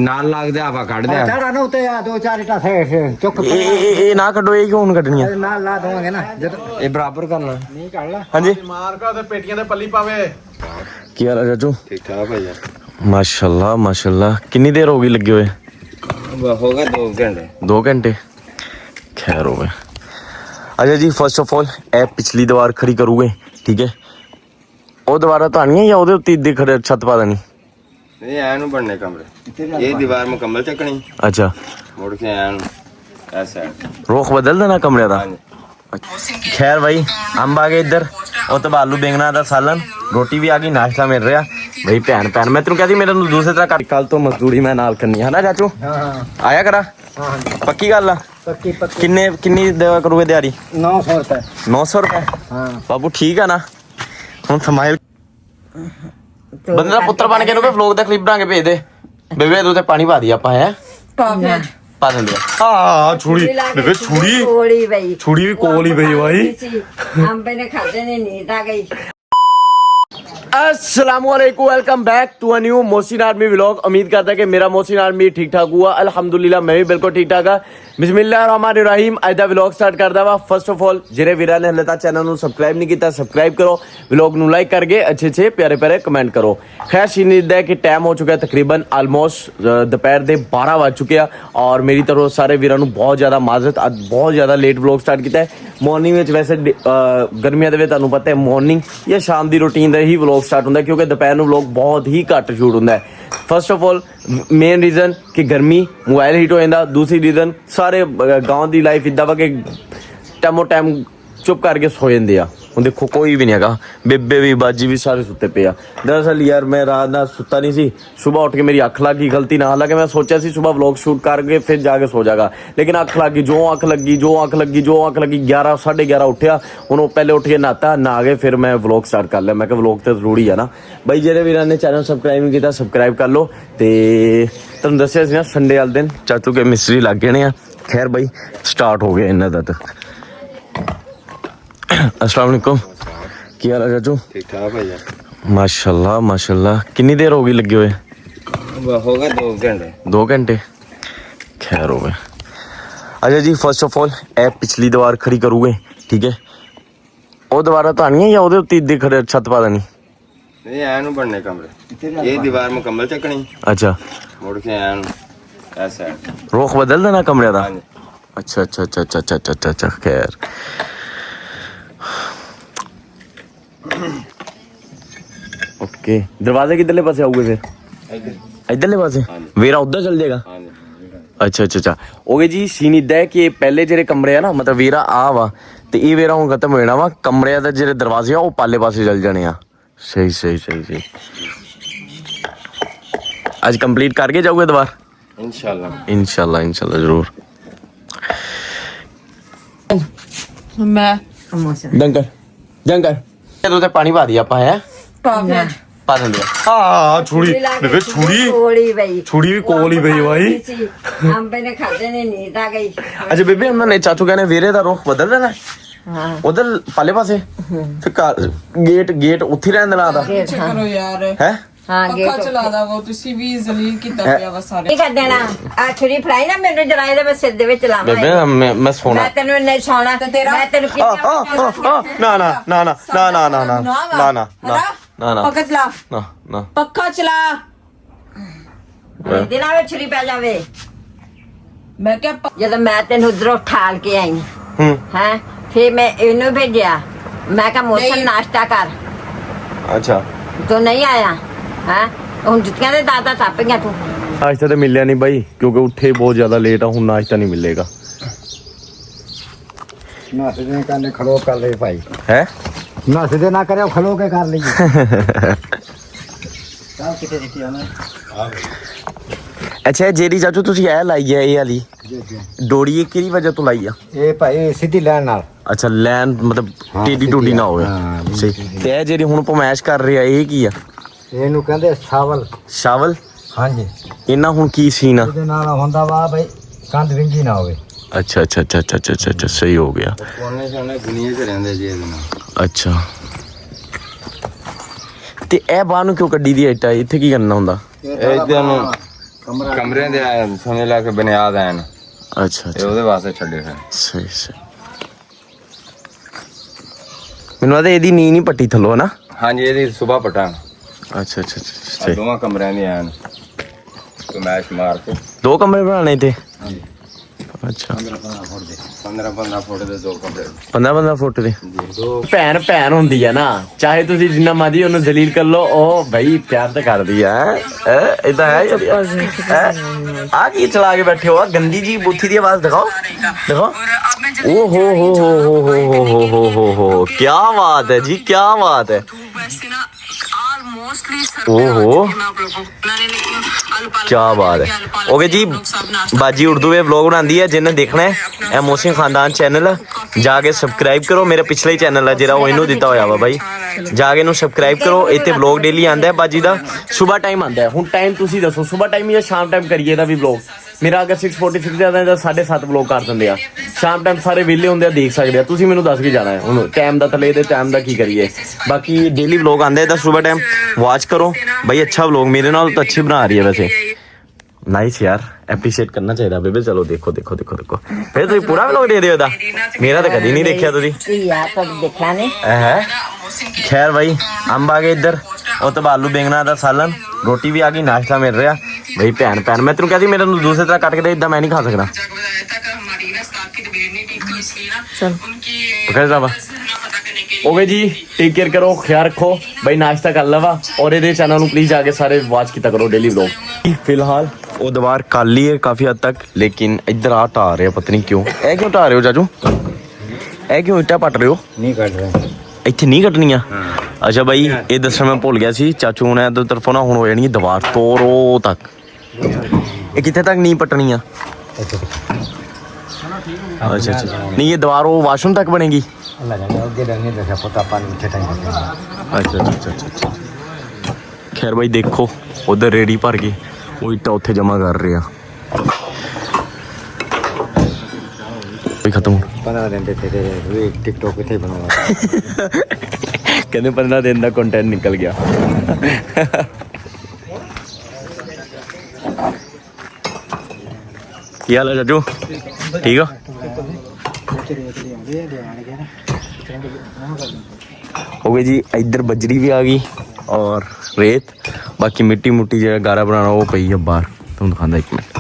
ਨਾਲ ਲੱਗਦੇ ਆਪਾਂ ਕੱਢ ਦਿਆ ਚੜਾ ਨਾ ਉੱਤੇ ਆ ਦੋ ਚਾਰ ਇਟਾ ਸੇ ਚੁੱਕ ਇਹ ਨਾ ਕੱਢੋ, ਇਹ ਕਿਉਂ ਕੱਢਣੀਆਂ? ਨਾਲ ਲਾ ਦਵਾਂਗੇ ਨਾ ਇਹ ਬਰਾਬਰ ਕਰਨਾ ਨਹੀਂ ਕੱਢ ਲਾ। ਹਾਂਜੀ ਮਾਰ ਕਾ ਤੇ ਪੇਟੀਆਂ ਦੇ ਪੱਲੀ ਪਾਵੇ। ਕੀ ਹਾਲ ਹੈ ਚਾਚੂ? ਠੀਕ ਠਾਕ ਭਾਈ ਮਾਸ਼ਾਅੱਲਾ ਮਾਸ਼ਾਅੱਲਾ। ਕਿੰਨੀ ਦੇਰ ਹੋ ਗਈ ਲੱਗੇ ਹੋਏ? ਹੋਗਾ 2 ਘੰਟੇ 2 घंटे खैर हो गए। अच्छा जी फर्स्ट ऑफ ऑल ए पिछली दीवार खड़ी करोगे ठीक है, वो दीवार तो आनी है या ਉਹਦੇ ਉੱਤੇ ਇੱਦੇ ਖੜੇ ਛੱਤ ਪਾ ਦੇਣੀ? ਨਹੀਂ ਐ ਨੂੰ ਬਣਨੇ ਕਮਰੇ, ਇਹ ਦੀਵਾਰ ਮੁਕੰਮਲ ਚੱਕਣੀ। अच्छा ਮੁੜ ਕੇ ਐ ਨੂੰ ਐਸਾ रुख बदल देना कमरे ਦਾ। खैर भाई अंब आ गए इधर, ਉਹ ਤਾਂ ਆਲੂ ਬੈਂਗਣਾ ਦਾ ਸਾਲਨ, ਰੋਟੀ ਵੀ ਆ ਗਈ, ਨਾਸ਼ਤਾ ਮਿਲ ਰਿਹਾ भाई। ਭੈਣ ਮੈਂ ਤੈਨੂੰ ਕਹਿੰਦੀ ਮੇਰੇ ਨੂੰ ਦੂਸਰੇ ਤਰ੍ਹਾਂ ਕੱਟ, ਕੱਲ ਤੋਂ ਮਜ਼ਦੂਰੀ ਮੈਂ ਨਾਲ ਕਰਨੀ ਹੈ ਨਾ ਚਾਚੂ? ਹਾਂ ਆਇਆ ਕਰਾ ਹਾਂ ਪੱਕੀ ਗੱਲ ਆ। ਪੱਕੀ ਪੱਕੀ। ਕਿੰਨੀ ਦੇਵਾ ਕਰੋਗੇ ਦਿਹਾੜੀ? 900 ਰੁਪਏ। 900 रुपए? ਹਾਂ ਬਾਬੂ ਠੀਕ ਆ ਨਾ? ਹੁਣ ਸਮਾਈਲ ਬੰਦੇ ਦਾ ਪੁੱਤਰ ਬਣ ਕੇ ਨੂੰ ਵਲੌਗ ਦਾ ਕਲਿੱਪ ਬਣਾ ਕੇ ਭੇਜ ਦੇ ਬੇਬੇ। ਤੂੰ ਤੇ ਪਾਣੀ ਪਾ ਦੀ ਆਪਾਂ ਹੈ ਪਾ ਦਿੰਦੇ ਆ। ਛੁੜੀ ਬੇਬੇ, ਛੁੜੀ ਕੋਲੀ ਬਈ, ਛੁੜੀ ਵੀ ਕੋਲ ਹੀ ਪਈ ਭਾਈ। ਅੰਬੇ ਨੇ ਖਾਦੇ ਨੇ, ਨੀਂਦ ਆ ਗਈ। अस्सलामुअलैकुम, welcome back to a new Mohsin army vlog. उम्मीद करता है कि मेरा मोहसिन आर्मी ठीक ठाक हुआ। अल्हम्दुलिल्लाह मैं भी बिल्कुल ठीक ठाक हाँ। बिस्मिल्लाहिर्रहमानिर्रहीम। अज दा व्लॉग स्टार्ट करदा वा। फर्स्ट ऑफ ऑल जिहड़े वीरां ने हले तक चैनल नूं सबसक्राइब नहीं कीता, सबसक्राइब करो, व्लॉग नूं लाइक करके अच्छे प्यारे प्यारे कमेंट करो। खैर सीन इदा है कि टाइम हो चुका है तकरीबन ऑलमोस्ट दोपहर के 12 बज चुके हैं और मेरी तरफ सारे वीरां नूं बहुत ज़्यादा माजरत। अज बहुत ज़्यादा लेट व्लॉग स्टार्ट किया है। मॉर्निंग में वैसे गर्मियों के तुहानूं पता है मॉर्निंग या शाम की रूटीन का ही व्लॉग स्टार्ट होंदा है, क्योंकि दोपहर नूं व्लॉग बहुत ही घट शूट होंदा है। First of all main reason कि गर्मी, मोबाइल हीट हो जाता। दूसरी रीजन सारे गाँव की लाइफ इदा वा कि टाइमो टाइम चुप करके सो जाते हैं। ਹੁਣ ਦੇਖੋ ਕੋਈ ਵੀ ਨਹੀਂ ਹੈਗਾ, ਬੇਬੇ ਵੀ ਬਾਜੀ ਵੀ ਸਾਰੇ ਸੁੱਤੇ ਪਏ ਆ। ਦਰਅਸਲ ਯਾਰ ਮੈਂ ਰਾਤ ਨਾਲ ਸੁੱਤਾ ਨਹੀਂ ਸੀ, ਸਵੇਰ ਉੱਠ ਕੇ ਮੇਰੀ ਅੱਖ ਲੱਗ ਗਈ ਗਲਤੀ ਨਾਲ। ਹਾਲਾਂਕਿ ਮੈਂ ਸੋਚਿਆ ਸੀ ਸਵੇਰ ਵਲੌਗ ਸ਼ੂਟ ਕਰਕੇ ਫਿਰ ਜਾ ਕੇ ਸੋ ਜਾਗਾ, ਲੇਕਿਨ ਅੱਖ ਲੱਗ ਗਈ। ਜੋ ਅੱਖ ਲੱਗੀ 11 11:30 ਉੱਠਿਆ। ਹੁਣ ਉਹ ਪਹਿਲੇ ਉੱਠ ਕੇ ਨਹਾਤਾ, ਨਹਾ ਕੇ ਫਿਰ ਮੈਂ ਵਲੌਗ ਸਟਾਰਟ ਕਰ ਲਿਆ। ਮੈਂ ਕਿਹਾ ਵਲੌਗ ਤੇ ਜ਼ਰੂਰੀ ਆ ਨਾ ਬਾਈ। ਜਿਹੜੇ ਵੀਰਾਂ ਨੇ ਚੈਨਲ ਸਬਸਕ੍ਰਾਈਬ ਨਹੀਂ ਕੀਤਾ ਸਬਸਕ੍ਰਾਈਬ ਕਰ ਲਓ। ਤੇ ਤੁਹਾਨੂੰ ਦੱਸਿਆ ਸੀ ਨਾ ਸੰਡੇ ਵਾਲੇ ਦਿਨ ਚਾਚੂ ਕੇ ਮਿਸਤਰੀ ਲੱਗ ਗਏ ਨੇ ਆ। ਖੈਰ ਬਾਈ ਸਟਾਰਟ ਹੋ ਗਿਆ ਇਹਨਾਂ ਦਾ। ਤਾਂ अस्सलाम वालेकुम, ਕੀ ਹਾਲ ਹੈ ਚਾਚੂ? ਠੀਕ ਠਾਕ ਭਾਈ माशाल्लाह माशाल्लाह। कितनी देर हो गई लगे हुए? ਹੋਗਾ 2 ਘੰਟੇ 2 घंटे खैर हो गए। अच्छा जी फर्स्ट ऑफ ऑल ए पिछली दीवार खड़ी करोगे ठीक है, वो दीवार तो आनी है या ਉਹਦੇ ਉੱਤੇ ਇੱਦੇ ਖੜੇ ਛੱਤ ਪਾ ਦੇਣੀ? ਨਹੀਂ ਐ ਨੂੰ ਬਣਨੇ ਕਮਰੇ, ਇਹ ਦੀਵਾਰ ਮੁਕੰਮਲ ਚੱਕਣੀ। अच्छा ਮੁੜ ਕੇ ਐ ਨੂੰ ਐਸਾ रुख बदल देना कमरे ਦਾ। अच्छा अच्छा अच्छा अच्छा अच्छा अच्छा अच्छा खैर। ओके दरवाजे किधरले पासे आओगे फिर? इधरले पासे वेरा उधर चल जाएगा। अच्छा अच्छा अच्छा ओके जी। सीन इदा है कि पहले जेरे कमरे है ना, मतलब वेरा आ वा ते ये वेरा हुण खत्म हो जाना वा। कमरे दा जेरे दरवाजे आ वो पाले पासे चल जाने आ। सही सही सही सही। आज कंप्लीट करके जाओगे दीवार? इंशाल्लाह इंशाल्लाह इंशाल्लाह जरूर। ਮੈਂ जंकर जंकर तू ते पानी पा दिया ਆਪਾਂ है पा देंगे। हाँ छुड़ी बेबे, छुड़ी ਕੋਲੀ ਬਈ, छुड़ी भी कोल ही पई भाई। ਅੰਬੇ ਨੇ ਖਾਦੇ ਨੇ, ਨੀਂਦ ਆ ਗਈ। अच्छा बेबे हमने चाचू कहने वेरे दा रुख बदल देना ਹਾਂ उधर पाले पासे फिर गेट उत्थे रहन देना दा करो यार, है। ਹਾਂ पक्का ਗੇਟ चला दा वो तुसी भी जलील कीता पिया वा सारे। ਕੀ ਕਰ ਦੇਣਾ? ਆ ਛੁਰੀ ਫੜਾਈ ਨਾ ਮੈਨੂੰ, ਜਰਾਏ ਦੇ ਸਿਰ ਦੇ ਵਿੱਚ ਲਾਵਾਂ। बेबे मैं सोना ਮੈਂ ਤੈਨੂੰ ਨਹੀਂ ਸੌਣਾ ਤੇ ਤੇਰਾ ਮੈਂ ਤੈਨੂੰ ना ना ना ना ना ना ना ना ना ना ना ना ना पक्का चला, ना ना पक्का चला। ਦਿਨਾਂ ਵਿੱਚ ਛੁਰੀ ਪੈ ਜਾਵੇ। मैं क्या ਜਦੋਂ ਮੈਂ ਤੈਨੂੰ ਉਧਰੋਂ ਠਾਲ ਕੇ ਆਈ ਹੈ, ਫਿਰ ਮੈਂ ਇਹਨੂੰ ਭੇਜਿਆ। ਮੈਂ ਕਿਹਾ ਮੋਸਨ ਨਾਸ਼ਤਾ ਕਰ, अच्छा ਤੂੰ ਨਹੀਂ ਆਇਆ ਹੈ। ਹੁਣ ਜੁੱਤੀਆਂ ਦੇ ਦਾਦਾ ਥੱਪ ਗਿਆ ਤੂੰ। नाश्ता तो मिलया नहीं भाई, क्योंकि उठे बहुत ज्यादा लेट है। हूँ नाश्ता नहीं मिलेगा ਨਸਦੇ ਕਰਨੇ ਖਲੋ ਕਰ ਲੈ ਭਾਈ। है। ਨਸਦੇ ਨਾ ਕਰਿਓ, ਖਲੋ ਕੇ ਕਰ ਲਈਏ। ਚੱਲ ਕਿਤੇ ਦੇਖੀ ਆਣਾ। अच्छा जेरी चाचू तुसी ए लाई है ये वाली डोरी ये किहड़ी वजह तो लाई आ? ਇਹ ਭਾਈ ਸਿੱਧੀ ਲੈਣ ਨਾਲ। अच्छा लैन मतलब हाँ, टेढ़ी सीधी टूडी ना हाँ, होवे। सही ते ए जेरी हुण पमैश कर रही है ये की आ? ਇਹਨੂੰ ਕਹਿੰਦੇ ਸਾਵਲ। शावल ਹਾਂਜੀ इन्ना हुण की सीन आ? ਇਹਦੇ ਨਾਲ ਹੁੰਦਾ ਵਾ ਭਾਈ ਕੰਧ ਵਿੰਗੀ ਨਾ ਹੋਵੇ। अच्छा अच्छा अच्छा अच्छा अच्छा अच्छा अच्छा सही हो गया। ਕੋਨੇ ਸੋਨੇ ਦੁਨੀਆ 'ਚ ਰਹਿੰਦੇ ਜੀ ਇਹਦੇ ਨਾਲ। अच्छा ਤੇ ਇਹ ਬਾਹਰ ਨੂੰ ਕਿਉਂ ਕੱਢੀ ਦੀ ਇੱਟਾ? ਇੱਥੇ ਕੀ ਕਰਨਾ ਹੁੰਦਾ? ਇਦਾਂ ਨੂੰ ਕਮਰੇ ਦੇ ਸਮਝ ਲਾ ਕੇ ਬੁਨਿਆਦ ਐਨ ਅੱਛਾ ਤੇ ਉਹਦੇ ਵਾਸਤੇ ਛੱਡੇ ਫਿਰ ਸਹੀ ਸਹੀ ਮੈਨੂੰ ਲੱਗਦਾ ਇਹਦੀ ਨੀਂਹ ਨਹੀਂ ਪੱਟੀ ਥੱਲੋਂ ਨਾ ਹਾਂਜੀ ਇਹਦੀ ਸੁਬਾਹ ਪਟਾਂ ਅੱਛਾ ਅੱਛਾ ਅੱਛਾ ਦੋਵਾਂ ਕਮਰਿਆਂ ਦੀ ਐਨ ਕਮੈਸ਼ ਮਾਰ ਕੇ 2 ਕਮਰੇ ਬਣਾਣੇ ਤੇ ਹਾਂਜੀ ਅੱਛਾ 15 ਫੁੱਟ ਦੇ 2 ਕਮਰੇ 15 ਫੁੱਟ ਦੇ ਦੋ ਭੈਣ ਭੈਣ ਹੁੰਦੀ ਹੈ ਨਾ ਚਾਹੇ ਤੁਸੀਂ ਜਿੰਨਾ ਮਰਜ਼ੀ ਉਹਨੂੰ ਜ਼ਲੀਲ ਕਰ ਲਓ ਉਹ ਬਈ ਪਿਆਰ ਤਾਂ ਕਰਦੀ ਆ ਇਦਾਂ ਹੈ ਆ ਕੀ ਚਲਾ ਕੇ ਬੈਠੇ ਹੋ ਆ ਗੰਦੀ ਜੀ ਬੁੱਥੀ ਦੀ ਆਵਾਜ਼ ਦਿਖਾਓ ਦੇਖੋ ਓ ਹੋ ਕੀ ਬਾਤ ਹੈ ਜੀ ਕੀ ਬਾਤ ਹੈ ਓहो क्या बात है ओके जी बाजी उर्दू में व्लॉग बनाती है जिन्हें देखना है ए मोहसिन खानदान चैनल जाके सब्सक्राइब करो मेरा पिछला ही चैनल है जिहड़ा ओह इनू दिता होया वा भाई जाके इनू सब्सक्राइब करो इत्थे व्लॉग डेली आंदा है बाजी दा सुबह टाइम आंदा है हुण टाइम तुसी दसो सुबह टाइम या शाम टाइम करिए दा भी व्लॉग मेरा अगर 6:46 ਦਾ ਤਾਂ 7:30 व्लॉग कर ਦਿੰਦੇ ਆ ਸ਼ਾਮ ਟਾਈਮ ਸਾਰੇ ਵਿਹਲੇ ਹੁੰਦੇ ਆ ਦੇਖ ਸਕਦੇ ਆ ਤੁਸੀਂ ਮੈਨੂੰ ਦੱਸ ਕੇ ਜਾਣਾ ਹੈ ਹੁਣ ਟਾਈਮ ਦਾ ਥਲੇ ਦੇ ਟਾਈਮ ਦਾ ਕੀ ਕਰੀਏ ਬਾਕੀ ਡੇਲੀ व्लॉग ਆਂਦੇ ਦਾ ਸੁਬਹ ਟਾਈਮ ਵਾਚ ਕਰੋ भाई अच्छा व्लॉग मेरे नाल तो अच्छी बना रही है वैसे नाइस यार एप्रीशिएट करना चाहिए बेबे चलो देखो देखो देखो देखो फिर तुम पूरा व्लॉग दे दियो दा मेरा तो कभी नहीं देखा तुसी यार कभी देखा नहीं है खैर भाई अंब आ गए इधर और तो आलू बेंगना दा सालन रोटी भी आ गई नाश्ता मिल रहा भाई भैन भैन मैं तेन कहती मेरे दूसरे तरह कट के दे इदा मैं नहीं खा सकता ओके जी टेक केयर करो ख्याल रखो भाई नाश्ता कर लवा और ये चैनल प्लीज आके सारे वॉच किया करो डेली व्लॉग फिलहाल वो दीवार काली है काफी हद तक लेकिन इधर आ ढा रहे पता नहीं क्यों ए क्यों ढा रहे हो चाचू ए क्यों इट्टा पट रहे हो नहीं कट रहे ਇੱਥੇ ਨਹੀਂ ਕੱਟਣੀਆਂ ਅੱਛਾ ਬਾਈ ਇਹ ਦੱਸਣਾ ਮੈਂ ਭੁੱਲ ਗਿਆ ਸੀ ਚਾਚੂ ਨੇ ਇਧਰ ਤਰਫੋਂ ਨਾ ਹੁਣ ਹੋ ਜਾਣੀ ਦੀਵਾਰ ਤੋਰੋ ਤੱਕ ਇਹ ਕਿੱਥੇ ਤੱਕ ਨਹੀਂ ਪਟਣੀ ਆ ਅੱਛਾ ਅੱਛਾ ਨਹੀਂ ਇਹ ਦੀਵਾਰ ਉਹ ਵਾਸ਼ਰੂਮ ਤੱਕ ਬਣੇਗੀ अल्लाह जाने आगे रहने देखा पता पानी कितने टाइम ਅੱਛਾ ਅੱਛਾ ਅੱਛਾ ਖੈਰ ਬਾਈ ਦੇਖੋ ਉਧਰ ਰੇੜੀ ਭਰ ਕੇ ਉਹ ਇੱਟਾਂ ਉੱਥੇ ਜਮਾ ਕਰ ਰਹੇ ਆ ਵੀ ਖਤਮ 15 दिन थे टिकटॉक कितने बनावा ਕਹਿੰਦੇ 15 ਦਿਨ ਦਾ ਕੰਟੈਂਟ ਨਿਕਲ ਗਿਆ ਕੀ ਹਾਲ ਹੈ ਚਾਚੂ ਠੀਕ ਹੋ हो गई जी इधर बजरी भी आ गई और रेत बाकी मिट्टी मुट्टी जो गारा बनाना वो पई है बाहर तुम दिखाना एक मिनट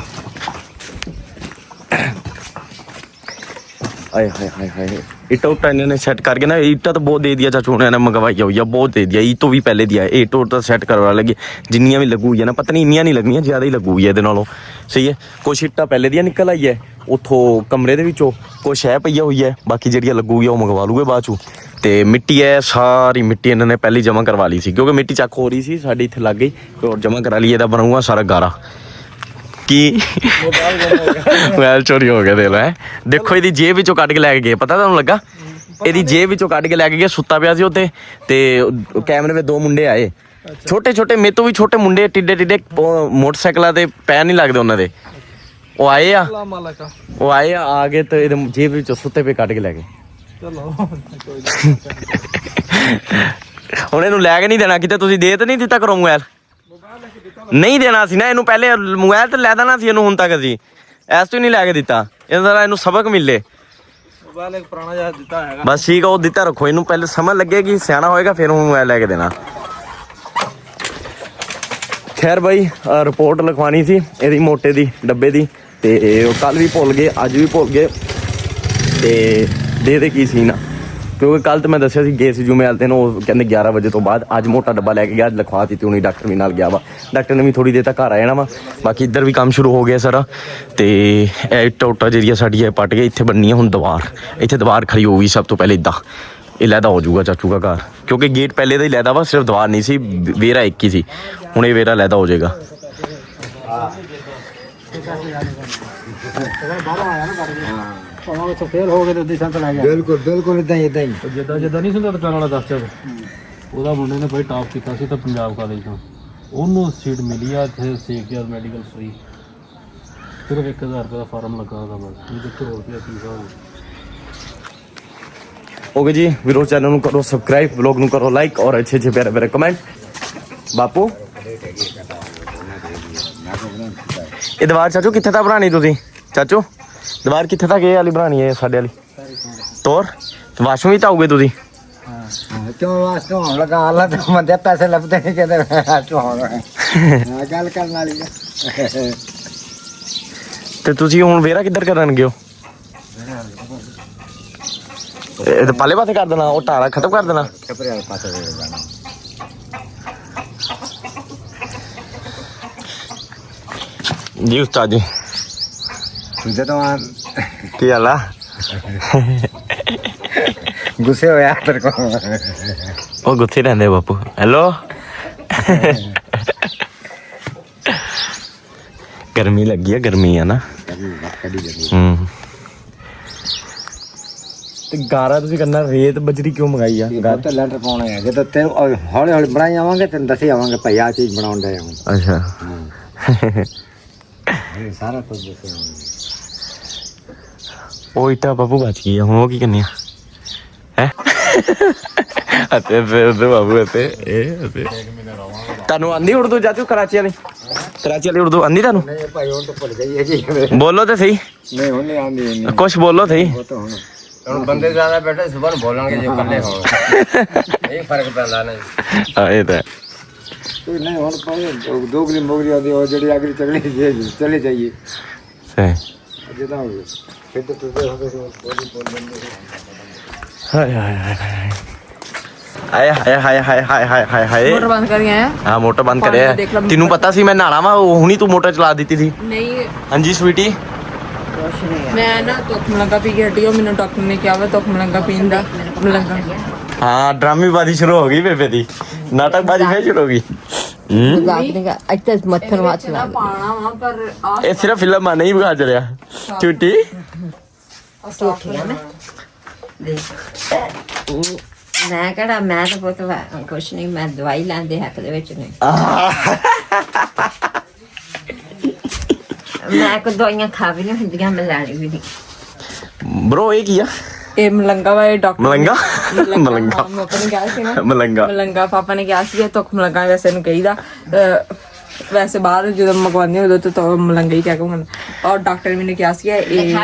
आए हाय हाय हाय ईटा उटा इन्होंने सेट करके ना ईटा तो बहुत दे दिया चाचू ने मंगवाई हुई है बहुत दे दिया ईट तो भी पहले दिया है ईट तो सेट करवा लगी जिन्नियां भी लगू हुई है ना पता नहीं इन्नियां नहीं लगनियां ज़्यादा ही लगू हुई है नालों सही है कुछ ईटा पहले दिया निकल आई है उतों कमरे दे विचों कुछ है पई हुई है बाकी जिहड़ियां लगू हुई है वो मंगवा लूगे बाद चू ते मिट्टी है सारी मिट्टी इन्होंने पहले जमा करवा ली सी क्योंकि मिट्टी चक हो रही सी साडी इत्थे लग गई और जमा करा ली इहदा बनूगा सारा गारा की मोबाइल चोरी हो गया देख लो है देखो इहदी जेब विचों कट के लैके गए पता तुहानूं लगा इहदी जेब विचों कट के लैके गए सुत्ता पिया सी उत्ते ते कैमरे में 2 मुंडे आए छोटे छोटे मेरे तो भी छोटे मुंडे टिड्डे टिड्डे मोटरसाइकिलों ते पैर नहीं लगदे उन्हां दे वो आए आ गए तो इहदे जेब विचों सुत्ते पे कट के लै गए ਹੁਣ ਇਹਨੂੰ ਲੈ ਕੇ ਨਹੀਂ ਦੇਣਾ ਕਿਤੇ ਤੁਸੀਂ ਦੇ ਤਾਂ ਨਹੀਂ ਦਿੱਤਾ ਕਰੋ ਮੋਬਾਈਲ ਨਹੀਂ ਦੇਣਾ ਸੀ ਨਾ ਇਹਨੂੰ ਪਹਿਲੇ ਮੋਬਾਈਲ ਤੇ ਲੈ ਦੇਣਾ ਸੀ ਇਹਨੂੰ ਹੁਣ ਤੱਕ ਅਸੀਂ ਐਸ ਤੋਂ ਨਹੀਂ ਲੈ ਕੇ ਦਿੱਤਾ ਇਹਨੂੰ ਸਬਕ ਮਿਲੇ ਮੋਬਾਈਲ ਇੱਕ ਪੁਰਾਣਾ ਜਿਹਾ ਦਿੱਤਾ ਹੈਗਾ ਬਸ ਠੀਕ ਆ ਉਹ ਦਿੱਤਾ ਰੱਖੋ ਇਹਨੂੰ ਪਹਿਲੇ ਸਮਝ ਲੱਗੇਗੀ ਸਿਆਣਾ ਹੋਏਗਾ ਫਿਰ ਉਹ ਮੋਬਾਈਲ ਲੈ ਕੇ ਦੇਣਾ ਖੈਰ ਬਾਈ ਰਿਪੋਰਟ ਲਿਖਵਾਣੀ ਸੀ ਇਹਦੀ ਮੋਟੇ ਦੀ ਡੱਬੇ ਦੀ ਤੇ ਕੱਲ ਵੀ ਭੁੱਲ ਗਏ ਅੱਜ ਵੀ ਭੁੱਲ ਗਏ ਤੇ ਦੇ ਕੀ ਸੀ ਨਾ ਕਿਉਂਕਿ ਕੱਲ ਤਾਂ ਮੈਂ ਦੱਸਿਆ ਸੀ ਗਏ ਸੀ ਜੁਮੇਵਾਲ ਤੇ ਉਹ ਕਹਿੰਦੇ 11 ਵਜੇ ਤੋਂ ਬਾਅਦ ਅੱਜ ਮੋਟਾ ਡੱਬਾ ਲੈ ਕੇ ਗਿਆ ਅੱਜ ਲਿਖਵਾ ਦਿੱਤੀ ਉਹਨੇ ਡਾਕਟਰ ਵੀ ਨਾਲ ਗਿਆ ਵਾ ਡਾਕਟਰ ਨੇ ਵੀ ਥੋੜੀ ਦੇਰ ਤੱਕ ਘਰ ਆ ਜਾਣਾ ਵਾ ਬਾਕੀ ਇੱਧਰ ਵੀ ਕੰਮ ਸ਼ੁਰੂ ਹੋ ਗਿਆ ਸਾਰਾ ਤੇ ਇਹ ਇੱਟਾਂ ਉੱਟਾਂ ਜਿਹੜੀਆਂ ਸਾਡੀਆਂ ਪੱਟ ਗਏ ਇੱਥੇ ਬਣਨੀ ਹੁਣ ਦੀਵਾਰ ਇੱਥੇ ਦੀਵਾਰ ਖੜੀ ਹੋਊਗੀ ਸਭ ਤੋਂ ਪਹਿਲੇ ਇੱਦਾਂ ਇਹ ਲੈਦਾ ਹੋ ਜਾਊਗਾ ਚਾਚੂ ਦਾ ਘਰ ਕਿਉਂਕਿ ਗੇਟ ਪਹਿਲੇ ਦਾ ਹੀ ਲੈਦਾ ਵਾ ਸਿਰਫ ਦੀਵਾਰ ਨਹੀਂ ਸੀ ਵੇਰਾ ਇੱਕ ਹੀ ਸੀ ਹੁਣ ਇਹ ਵੇਰਾ ਲੈਦਾ ਹੋ ਜਾਏਗਾ बिल्कुल बिल्कुल इदा ही ਜਿੱਦਾਂ ਨਹੀਂ ਸੁਣਦਾ ਦੁਕਾਨ ਵਾਲਾ ਦੱਸਦਾ ਉਹਦਾ ਮੁੰਡੇ ਨੇ ਬਈ ਟਾਪ ਕੀਤਾ ਸੀ ਤਾਂ ਪੰਜਾਬ ਕਾਲਜ ਤੋਂ ਉਹਨੂੰ ਸੀਟ ਮਿਲੀ ਆ ਇੱਥੇ ਸੇਕਯਰ ਮੈਡੀਕਲ ਫ੍ਰੀ ਸਿਰਫ 1000 ਰੁਪਏ ਦਾ ਫਾਰਮ ਲੱਗਾ ਉਹਦਾ ਬਸ ਇਹ ਦੇਖੋ ਹੋਰ ਕੀ ਫੀਸ ਆ ओके जी वीरो चैनल करो सब्सक्राइब व्लॉग नु करो लाइक और अच्छे अच्छे प्यारे प्यारे कमेंट बापू ਇਹ ਦੀਵਾਰ ਚਾਚੂ ਕਿੱਥੇ ਤੱਕ ਬਣਾਣੀ ਤੁਸੀਂ ਚਾਚੂ ਦੀਵਾਰ ਕਿੱਥੇ ਤੱਕ ਇਹ ਵਾਲੀ ਬਣਾਣੀ ਹੈ ਸਾਡੇ ਵਾਲੀ ਤੋਰ ਵਾਸ਼ਰੂਮ ਵੀ ਤਾਂ ਆਉਗੇ ਤੁਸੀਂ क्यों वास्तव होने लगा अल्लाह तो बंदे पैसे लभते नहीं कहते वास्तव होना गल करने वाली है ਤੇ ਤੁਸੀਂ ਹੁਣ ਵੇਰਾ ਕਿੱਧਰ ਕਰਨਗੇ ਹੋ ਇਹ ਤਾਂ ਪਾਲੇ ਪਾਸੇ ਕਰ ਦੇਣਾ ਉਹ ਟਾਲਾ ਖਤਮ ਕਰ ਦੇਣਾ कपड़े वाले पास ले जाना ਜੀ ਉਸਤਾਦ ਜੀ तुझे तो वहाँ ਕੀ ਹਾਲ ਆ गुस्से हो यार तेरे को ਉਹ ਗੁੱਸੇ ਰਹਿੰਦੇ ਬਾਪੂ ਹੈਲੋ ਗਰਮੀ ਲੱਗੀ ਆ ਗਰਮੀ ਆ ਨਾ ਤੇ ਗਾਰਾ ਤੁਸੀਂ ਕਰਨਾ ਰੇਤ ਬਜਰੀ ਕਿਉਂ ਮੰਗਾਈ ਆ तो लेंटर पाना है जो तेरे हौले हौले बनाई आवांगे तेन दसी आवांगे भाई आ चीज बनाउन दे ਅੱਛਾ सारा कुछ दसे आवांगे ਉਹ ਇੱਟਾਂ ਬਾਬੂ ਬਚ ਗਈ ਆ ਹੁਣ ਉਹ ਕੀ ਕਰਨੀ ਆ ਹੈ ਅਤੇ ਫਿਰ ਬਾਬੂ ਅਤੇ ਇਹ ਅਤੇ ਤੁਹਾਨੂੰ ਆਂਦੀ ਉਰਦੂ ਚਾਚੂ ਕਰਾਚੀ ਵਾਲੀ ਉਰਦੂ ਆਂਦੀ ਤੁਹਾਨੂੰ नहीं भाई और तो भूल गई है जी ਬੋਲੋ ਤੇ ਸਹੀ नहीं होने आंदी नहीं ਕੁਛ ਬੋਲੋ ਸਹੀ वो तो होना ਹੁਣ ਬੰਦੇ ਜ਼ਿਆਦਾ ਬੈਠੇ ਸੁਬਹ ਨੂੰ ਬੋਲਣਗੇ ਜੇ ਇਕੱਲੇ ਹੋਣ ਇਹ ਫਰਕ ਪੈਂਦਾ ਨਹੀਂ ਹਾਂ ਇਹ ਤਾਂ ਹੈ। तो नहीं होने पाए दोगली मोगली आदि और जड़ी आगरी चली चले जाइए ਸਹੀ जिदा हो गया फिर तो तुझे हो गए बोली बोल बंदे ਹਾਏ ਹਾਏ ਹਾਏ ਹਾਏ ਹਾਏ ਹਾਏ ਹਾਏ ਹਾਏ ਹਾਏ ਹਾਏ ਹਾਏ मोटर बंद कर गए हैं ਹਾਂ ਮੋਟਰ ਬੰਦ ਪਾਣੀ ਕਰਿਆ ਦੇਖ ਲਾ, ਤੈਨੂੰ ਪਤਾ ਸੀ ਮੈਂ ਨਹਾਣਾ ਵਾ ਹੁਣੀ ਤੂੰ ਮੋਟਰ ਚਲਾ ਦਿੱਤੀ ਸੀ नहीं ਹਾਂਜੀ ਸਵੀਟੀ मैं ना तुक मलंगा पी के हटी हूं मैंने डॉक्टर ने क्या हुआ तुक मलंगा पीन दा मलंगा ਹਾਂ ਡਰਾਮੇਬਾਜ਼ੀ ਸ਼ੁਰੂ ਹੋ ਗਈ ਬੇਬੇ ਦੀ ਨਾਟਕਬਾਜ਼ੀ ਫੇਰ ਸ਼ੁਰੂ ਹੋ ਗਈ ਇੱਥੇ ਮੱਥਰ ਵਾਚ ਲਾ पाना वहां पर ਇਹ ਸਿਰਫ ਫਿਲਮ ਆ ਨਹੀਂ ਵਿਖਾ ਚਲਿਆ ਛੁੱਟੀ ਮੈਂ ਕਿਹੜਾ ਮੈਂ ਤਾਂ ਬਹੁਤ ਕੁਛ ਨਹੀਂ ਮੈਂ ਦਵਾਈ ਲੈਂਦੇ ਹੱਕ ਦੇ ਵਿੱਚ ਨਹੀਂ ਮੈਂ ਕੋ ਦਵਾਈਆਂ ਖਾ ਵੀ ਨਹੀਂ ਹੁੰਦੀਆਂ ਮੈਂ ਲੈਣੀ ਵੀ ਨਹੀਂ ਬ్రో ਇਹ ਕੀ ਆ ਇਹ ਮਲੰਗਾ ਵਾ ਇਹ ਡਾਕਟਰ ਮਲੰਗਾ ਮਲੰਗਾ ਪਾਪਾ ਨੇ ਕਿਹਾ ਸੀ ਨਾ ਮਲੰਗਾ ਮਲੰਗਾ ਪਾਪਾ ਨੇ ਕਿਹਾ ਸੀ ਤੁਕ ਮਲੰਗਾ ਵੈਸੇ ਨੂੰ ਕਹੀਦਾ ਵੈਸੇ ਬਾਹਰ ਜਦੋਂ ਮੰਗਵਾਉਂਦੇ ਉਦੋਂ ਤਾਂ ਮਲੰਗਾ ਹੀ ਕਹਿ ਕੇ ਹੁਣ ਔਰ ਡਾਕਟਰ ਨੇ ਕਿਹਾ ਸੀ ਇਹ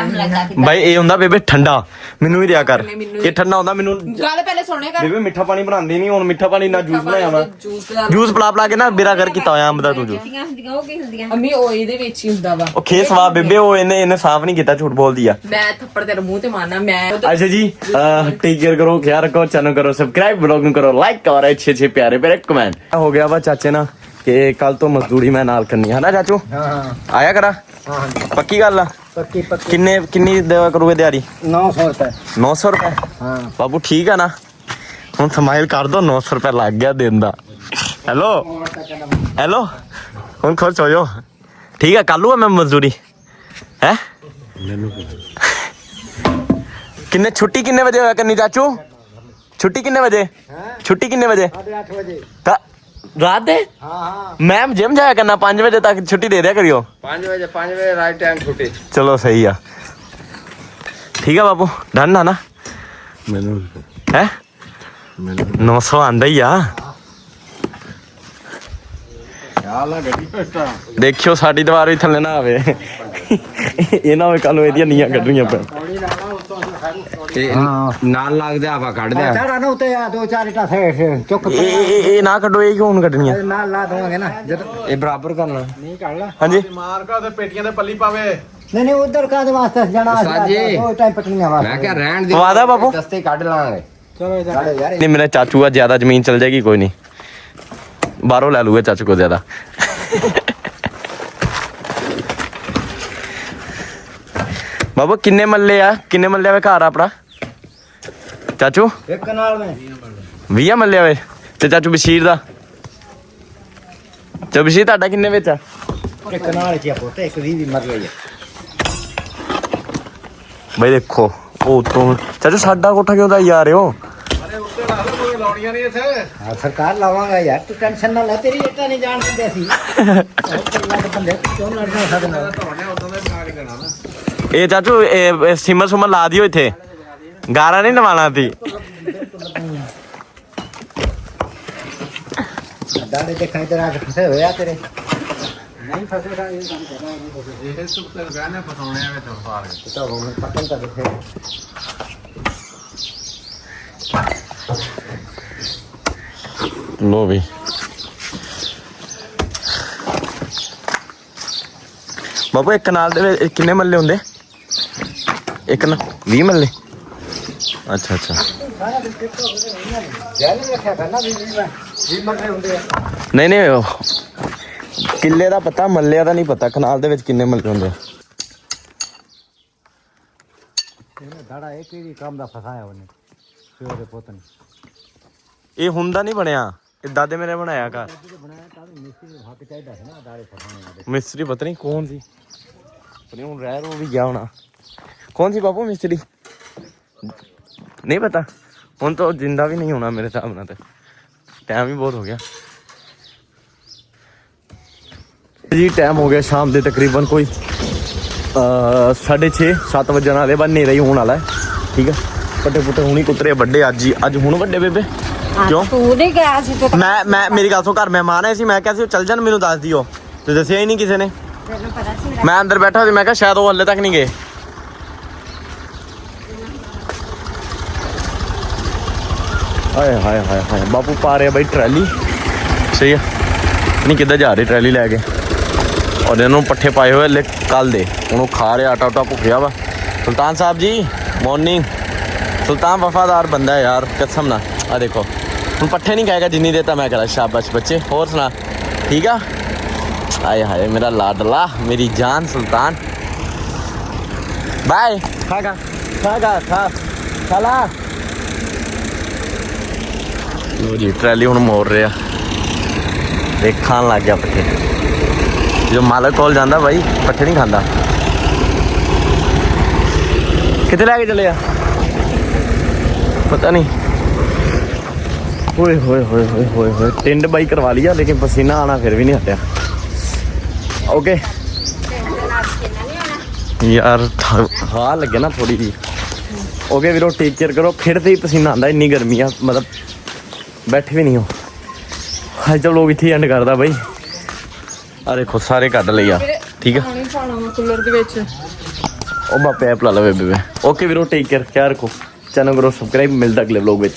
ਬਾਈ ਇਹ ਹੁੰਦਾ ਬੇਬੇ ਠੰਡਾ ਮੈਨੂੰ ਵੀ ਦਿਆ ਕਰ ਇਹ ਠੰਡਾ ਹੁੰਦਾ ਮੈਨੂੰ ਗੱਲ ਪਹਿਲੇ ਸੁਣਨੇ ਕਰ ਬੇਬੇ ਮਿੱਠਾ ਪਾਣੀ ਬਣਾਉਂਦੀ ਨਹੀਂ ਹੁਣ ਮਿੱਠਾ ਪਾਣੀ ਨਾਲ ਜੂਸ ਬਣਾਇਆ ਵਾ ਜੂਸ ਜੂਸ ਪਲਾ ਕੇ ਨਾ ਬੇਰਾ ਕਰ ਕੀਤਾ ਹੋਇਆ ਅੰਬ ਦਾ ਤੂੰ ਜੂਸ ਹੁੰਦੀਆਂ ਉਹ ਕੀ ਹੁੰਦੀਆਂ ਅੰਮੀ ਉਹ ਇਹਦੇ ਵਿੱਚ ਹੀ ਹੁੰਦਾ ਵਾ ਉਹ ਖੇਸ ਵਾ ਬੇਬੇ ਉਹ ਇਹਨੇ ਸਾਫ਼ ਨਹੀਂ ਕੀਤਾ ਝੂਠ ਬੋਲਦੀ ਆ ਮੈਂ ਥੱਪੜ ਤੇਰੇ ਮੂੰਹ ਤੇ ਮਾਰਨਾ ਮੈਂ अच्छा जी टेक केयर करो ख्याल रखो चैनल करो सब्सक्राइब ब्लॉग करो लाइक और अच्छे अच्छे प्यारे प्यारे कमेंट हो गया वा चाचे ना कि कल तो मजदूरी मैं नाल करनी है ना चाचू आया करा पक्की गल पक्की पक्की किन्नी देवा करोगे दिहाड़ी 900 रुपए 900 रुपए हाँ बाबू ठीक है ना हुन स्माइल कर दो 900 रुपए लग गया दिन दा हेलो हेलो हुन खुश हो जाओ ठीक है कल मैं मजदूरी है किन्ने छुट्टी किन्ने बजे होया करनी चाचू छुट्टी किन्ने बजे छुट्टी किन्ने बजे 8 बजे रात दे हाँ हाँ मैम जिम जाया करना 5 बजे तक छुट्टी दे दिया करियो 5 ਵਜੇ ਰਾਈਟ ਟਾਈਮ ਛੁੱਟੀ चलो सही है ठीक है बाबू डन है ना है 900 आंदा ही आ देखियो साडी दीवार भी थले ना आवे ये ना होवे कल एदियां नीयां कढणीਆਂ पैण ਨਾਲ ਲੱਗ ਜਾ ਆਪਾਂ ਕੱਢ ਦਿਆ चढ़ा ना उते दो चार इटा से चुक ਇਹ ਨਾ ਕੱਢੋ ਇਹ ਕਿਉਂ ਕੱਢਣੀਆਂ ना ला दूंगे ना जब ਇਹ ਬਰਾਬਰ ਕਰਨਾ नहीं काट ला ਹਾਂਜੀ नहीं नहीं उधर का वास्ते जाना उस्ताद जी। दो टाइम पटनियां ਮੈਂ वास्ते ਕਿਹਾ ਰਹਿਣ ਦੇ ਵਾਦਾ ਬਾਪੂ ਦਸਤੇ ਕੱਢ ਲਾਂਗੇ चलो यार नहीं मेरा चाचू का ज्यादा जमीन चल जाएगी कोई नहीं बाहरों ले लूंगा चाचू को ज्यादा बाबू किन्ने मल्ले आ किन्ने मल्ले वे घर अपना चाचू एक कनाल में 20 मल्ले वे ते चाचू बशीर दा चाचू बशीर ਤੁਹਾਡਾ ਕਿੰਨੇ ਵਿੱਚ ਆ एक कनाल च पोते एक 20 मर गई ਬਈ ਦੇਖੋ ਉਹ ਤੋਂ ਚਾਚੂ ਸਾਡਾ ਕੋਠਾ ਕਿਉਂ ਦਾ ਯਾਰ ਹੋ सरकार लावांगा यार तू टेंशन ना ले तेरी इटा नहीं जान दे सी बंदे क्यों लड़ना साडे नाल ਇਹ ਚਾਚੂ ਇਹ ਸਿਮਰ ਸੁਮਰ ਲਾ ਦਿਓ ਇੱਥੇ ਗਾਰਾ ਨਹੀਂ ਲਵਾਣਾ ਸੀ डाले देखा इधर आके फंसे हुए तेरे ਨਹੀਂ ਫਸੇਗਾ ਇਹ ਕੰਮ ਕਰਨਾ ਨਹੀਂ ਫਸੇਗਾ ਇਹ ਸੁੱਤੇ ਗਾਣੇ ਫਸਾਉਣੇ ਆ ਵਿੱਚ ਫਸਾ ਕੇ ਤਾਂ ਹੁਣ ਪਤਨ ਤਾਂ ਦੇਖੇ ਲੋ ਵੀ ਬਾਬੂ ਇੱਕ ਕਨਾਲ ਦੇ ਵਿੱਚ ਕਿੰਨੇ ਮੱਲੇ ਹੁੰਦੇ? ਇੱਕ ਨਾ 20 ਮੱਲੇ। ਅੱਛਾ ਅੱਛਾ ਜਾਨ ਰੱਖਿਆ ਕਰਨਾ ਵੀ ਮਰਨੇ ਹੁੰਦੇ ਆ। ਨਹੀਂ ਨਹੀਂ ਉਹ ਕਿੱਲੇ ਦਾ ਪਤਾ, ਮੱਲਿਆਂ ਦਾ ਨਹੀਂ ਪਤਾ। ਕਨਾਲ ਦੇ ਵਿੱਚ ਕਿੰਨੇ ਮੱਲੇ ਹੁੰਦੇ? ਇਹਨੇ ਦਾੜਾ ਇੱਕ ਹੀ ਕੰਮ ਦਾ ਫਸਾਇਆ ਉਹਨੇ ਪਿਓ ਦੇ ਪੁੱਤ ਨੇ। ਇਹ ਹੁੰਦਾ ਨਹੀਂ ਬਣਿਆ, ਇਹ ਦਾਦੇ ਮੇਰੇ ਬਣਾਇਆ ਘਰ। ਬਣਾਇਆ ਤਾਂ ਮਿਸਤਰੀ ਨੂੰ ਹੱਕ ਚਾਹੀਦਾ ਸੀ ਨਾ ਦਾੜੇ ਫਸਾਉਣੇ ਦੇ। ਮਿਸਤਰੀ ਪਤਾ ਨਹੀਂ ਕੌਣ ਸੀ, ਪਰ ਹੁਣ ਰਹਿ ਰੋ ਵੀ ਗਿਆ ਹੋਣਾ। ਕੌਣ ਸੀ ਬਾਪੂ ਮਿਸਤਰੀ? ਨਹੀਂ ਪਤਾ। ਹੁਣ ਤਾਂ ਜਿੰਦਾ ਵੀ ਨਹੀਂ ਹੋਣਾ ਮੇਰੇ ਹਿਸਾਬ ਨਾਲ, ਤੇ ਟਾਈਮ ਵੀ ਬਹੁਤ ਹੋ ਗਿਆ ਜੀ। ਟਾਈਮ ਹੋ ਗਿਆ ਸ਼ਾਮ ਦੇ ਤਕਰੀਬਨ ਕੋਈ 6:30 7 ਵਜਣ ਵਾਲੇ। ਬਸ ਹਨੇਰਾ ਹੀ ਹੋਣ ਵਾਲਾ ਹੈ। ਠੀਕ ਹੈ, ਪੱਟੇ ਪੁੱਟੇ ਹੁਣੀ ਕੁੱਤਰੇ ਵੱਡੇ ਅੱਜ ਹੀ। ਅੱਜ ਹੁਣ ਵੱਡੇ ਬੇਬੇ ਕਿਉਂ? ਤੂੰ ਨਹੀਂ ਗਿਆ ਸੀ ਤੂੰ ਮੈਂ ਮੇਰੀ ਗੱਲ ਸੁਣ, ਘਰ ਮਹਿਮਾਨ ਆਏ ਸੀ। ਮੈਂ ਕਿਹਾ ਸੀ ਉਹ ਚੱਲ ਜਾਣ, ਮੈਨੂੰ ਦੱਸ ਦਿਓ। ਤੇ ਦੱਸਿਆ ਹੀ ਨਹੀਂ ਕਿਸੇ ਨੇ। ਤੈਨੂੰ ਪਤਾ ਸੀ ਮੈਂ ਅੰਦਰ ਬੈਠਾ ਸੀ, ਮੈਂ ਕਿਹਾ ਸ਼ਾਇਦ ਉਹ ਹਲੇ ਤੱਕ ਨਹੀਂ ਗਏ। ਹਾਏ ਹਾਏ ਹਾਏ ਹਾਏ ਬਾਪੂ ਪਾ ਰਿਹਾ ਬਾਈ ਟਰਾਲੀ। ਸਹੀ ਆ, ਨਹੀਂ ਕਿੱਦਾਂ ਜਾ ਰਹੀ ਟਰਾਲੀ ਲੈ ਕੇ। ਔਰ ਇਹਨੂੰ ਪੱਠੇ ਪਾਏ ਹੋਏ ਲੈ ਕੱਲ ਦੇ। ਹੁਣ ਉਹ ਖਾ ਰਿਹਾ, ਆਟਾ ਉਟਾ ਭੁੱਖਿਆ ਵਾ। ਸੁਲਤਾਨ ਸਾਹਿਬ ਜੀ ਮਾਰਨਿੰਗ। ਸੁਲਤਾਨ ਵਫਾਦਾਰ ਬੰਦਾ ਹੈ ਯਾਰ, ਕਸਮ ਨਾ। ਆ ਦੇਖੋ ਹੁਣ ਪੱਠੇ ਨਹੀਂ ਖਾਏਗਾ ਜਿੰਨੀ ਦੇਰ ਤਾਂ ਮੈਂ ਕਰਾਂ। ਸ਼ਾਬਾਸ਼ ਬੱਚੇ, ਹੋਰ ਸੁਣਾ ਠੀਕ ਆ? ਆਏ ਹਾਏ ਮੇਰਾ ਲਾਡਲਾ, ਮੇਰੀ ਜਾਨ ਸੁਲਤਾਨ। ਬਾਏ। ਖਾਗਾ ਖਾਗਾ ਖਾ ਖਾਲਾ। ਲੋ ਜੀ ਟਰਾਲੀ ਹੁਣ ਮੋੜ ਰਿਹਾ। ਦੇਖਣ ਲੱਗ ਗਿਆ ਪੱਠੇ। ਜੋ ਮਾਲਕ ਕੋਲ ਜਾਂਦਾ ਬਾਈ ਪੱਠੇ ਨਹੀਂ ਖਾਂਦਾ। ਕਿੱਥੇ ਲੈ ਕੇ ਚੱਲੇ ਆ ਪਤਾ ਨਹੀਂ। ਹੋਏ ਹੋਏ ਹੋਏ ਹੋਏ ਹੋਏ ਹੋਏ ਟਿੰਡ ਬਾਈ ਕਰਵਾ ਲਿਆ, ਲੇਕਿਨ ਪਸੀਨਾ ਆਣਾ ਫਿਰ ਵੀ ਨਹੀਂ ਹਟਿਆ। ਓਕੇ ਯਾਰ ਹਾਂ ਲੱਗੇ ਨਾ ਥੋੜੀ ਜੀ। ਓਕੇ ਵੀਰੋ ਟੇਕ ਕੇਅਰ ਕਰੋ। ਖਿੜਦੇ ਹੀ ਪਸੀਨਾ ਆਉਂਦਾ, ਇੰਨੀ ਗਰਮੀ ਆ, ਮਤਲਬ ਬੈਠੇ ਵੀ ਨਹੀਂ ਹੋ। ਅੱਜ ਤਾਂ ਲੋਕ ਇੱਥੇ ਐਂਡ ਕਰਦਾ ਬਾਈ। ਆ ਦੇਖੋ ਸਾਰੇ ਕੱਢ ਲਈ ਆ। ਠੀਕ ਆ, ਪਾਣੀ ਪਾਣਾ ਵਾ ਕੂਲਰ ਦੇ ਵਿੱਚ। ਉਹ ਬਾ ਪੈਪ ਲਾ ਲਵੇ ਬੇਬੇ। ਓਕੇ ਵੀਰੋ ਟੇਕ ਕੇਅਰ, ਖਿਆਲ ਰੱਖੋ। ਚੈਨਲ ਕਰੋ ਸਬਸਕ੍ਰਾਈਬ। ਮਿਲਦਾ ਅਗਲੇ ਵਲੋਗ ਵਿੱਚ।